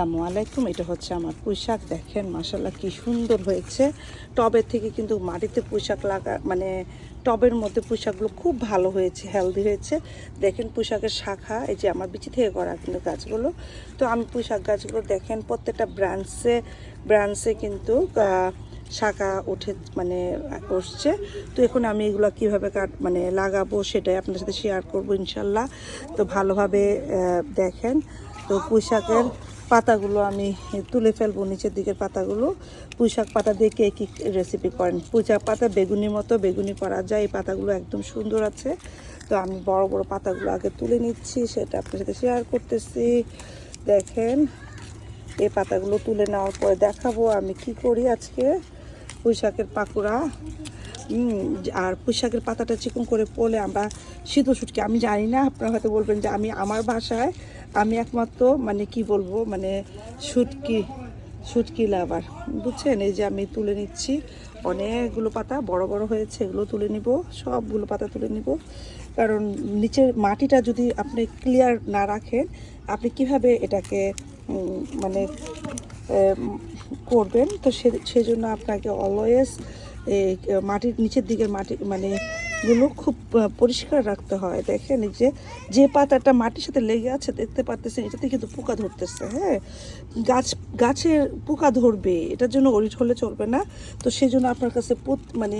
আসসালামু আলাইকুম। এটা হচ্ছে আমার পুঁইশাক। দেখেন মাশাআল্লাহ কি সুন্দর হয়েছে। টবের থেকে কিন্তু মাটিতে পুঁইশাক লাগা মানে টবের মধ্যে পুঁইশাকগুলো খুব ভালো হয়েছে, হেলদি হয়েছে। দেখেন পুঁইশাকের শাখা এই যে আমার বিচি থেকে করা কিন্তু গাছগুলো। তো আমি পুঁইশাক গাছগুলো দেখেন প্রত্যেকটা ব্রাঞ্চে কিন্তু শাখা উঠে মানে উঠছে। তো এখন আমি এগুলো কীভাবে মানে লাগাবো সেটাই আপনাদের সাথে শেয়ার করবো ইনশাল্লাহ। তো ভালোভাবে দেখেন। তো পুঁইশাকের পাতাগুলো আমি তুলে ফেলবো, নিচের দিকের পাতাগুলো। পুঁইশাক পাতা দিয়ে কে কী রেসিপি করেন? পুঁইশাক পাতা বেগুনির মতো বেগুনি করা যায়। এই পাতাগুলো একদম সুন্দর আছে। তো আমি বড় বড় পাতাগুলো আগে তুলে নিচ্ছি, সেটা আপনার সাথে শেয়ার করতেছি। দেখেন এই পাতাগুলো তুলে নেওয়ার পরে দেখাবো আমি কি করি আজকে। পুঁইশাকের পাকোড়া আর পুঁইশাকের পাতাটা চিকন করে পলে আমরা শীতল শুটকি, আমি জানি না, আপনারা হয়তো বলবেন যে আমার ভাষায় আমি একমাত্র মানে কি বলবো মানে শুটকি লাভার, বুঝছেন? এই যে আমি তুলে নিচ্ছি, অনেকগুলো পাতা বড় বড় হয়েছে, এগুলো তুলে নিব, সবগুলো পাতা তুলে নিব। কারণ নিচের মাটিটা যদি আপনি ক্লিয়ার না রাখেন, আপনি কিভাবে এটাকে মানে করবেন? তো সেজন্য আপনাকে অলওয়েজ এই মাটির নিচের দিকের মাটি মানে গুলো খুব পরিষ্কার রাখতে হয়। দেখেন এই যে পাতাটা মাটির সাথে লেগে আছে দেখতে পারতেছেন, এটাতে কিন্তু পোকা ধরতেছে। হ্যাঁ, গাছের পোকা ধরবে, এটার জন্য ওরিট হলে চলবে না। তো সেই জন্য আপনার কাছে মানে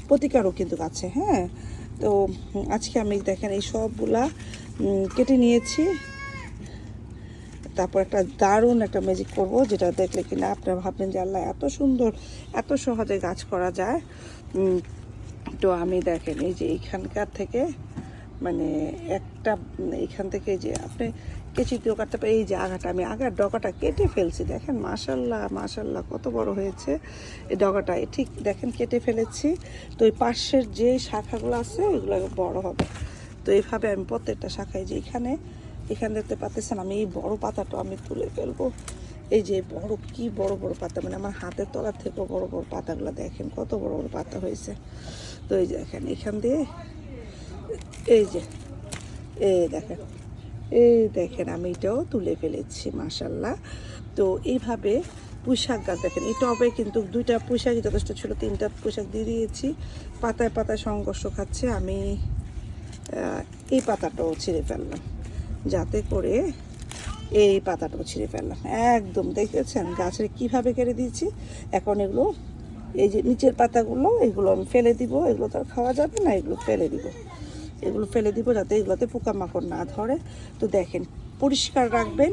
প্রতিকারও কিন্তু আছে। হ্যাঁ, তো আজকে আমি দেখেন এই সবগুলা কেটে নিয়েছি। তারপর একটা দারুণ একটা ম্যাজিক করব, যেটা দেখলে কিনা আপনারা ভাববেন যে আল্লাহ এত সুন্দর, এত সহজে গাছ করা যায়। তো আমি দেখেন এই যে এইখানকার থেকে মানে একটা এইখান থেকে যে আপনি কেচি দিয়েও কাটতে পারে। এই যে আগাটা, আমি আগার ডগাটা কেটে ফেলছি। দেখেন মাশাল্লাহ মাশাল্লাহ কত বড় হয়েছে এই ডগাটা, ঠিক দেখেন কেটে ফেলেছি। তো এই পাশের যে শাখাগুলো আছে এগুলো বড় হবে। তো এইভাবে আমি প্রত্যেকটা শাখায় যে এখানে দেখতে পাচ্ছেন, আমি এই বড় পাতাটা আমি তুলে ফেলবো। এই যে কি বড় বড় পাতা, মানে আমার হাতের তলার থেকেও বড় বড় পাতাগুলো দেখেন কত বড় বড় পাতা হয়েছে। তো এই যে দেখেন এখান দিয়ে এই যে দেখেন আমি এটাও তুলে ফেলেছি মাশাল্লাহ। তো এইভাবে পুঁইশাক গাছ দেখেন, এই টবে কিন্তু 2টা পুঁইশাকই যথেষ্ট ছিল, 3টা পুঁইশাক দিয়ে দিয়েছি। পাতায় পাতায় সংঘর্ষ খাচ্ছে। আমি এই পাতাটাও ছিঁড়ে ফেললাম, যাতে করে এই পাতাটাও ছিঁড়ে ফেললাম। একদম দেখেছেন গাছের কিভাবে কেটে দিয়েছি। এখন এগুলো এই যে নিচের পাতাগুলো এগুলো আমি ফেলে দিব, এগুলো তো আর খাওয়া যাবে না, এগুলো ফেলে দিব যাতে এগুলোতে পোকামাকড় না ধরে। তো দেখেন পরিষ্কার রাখবেন।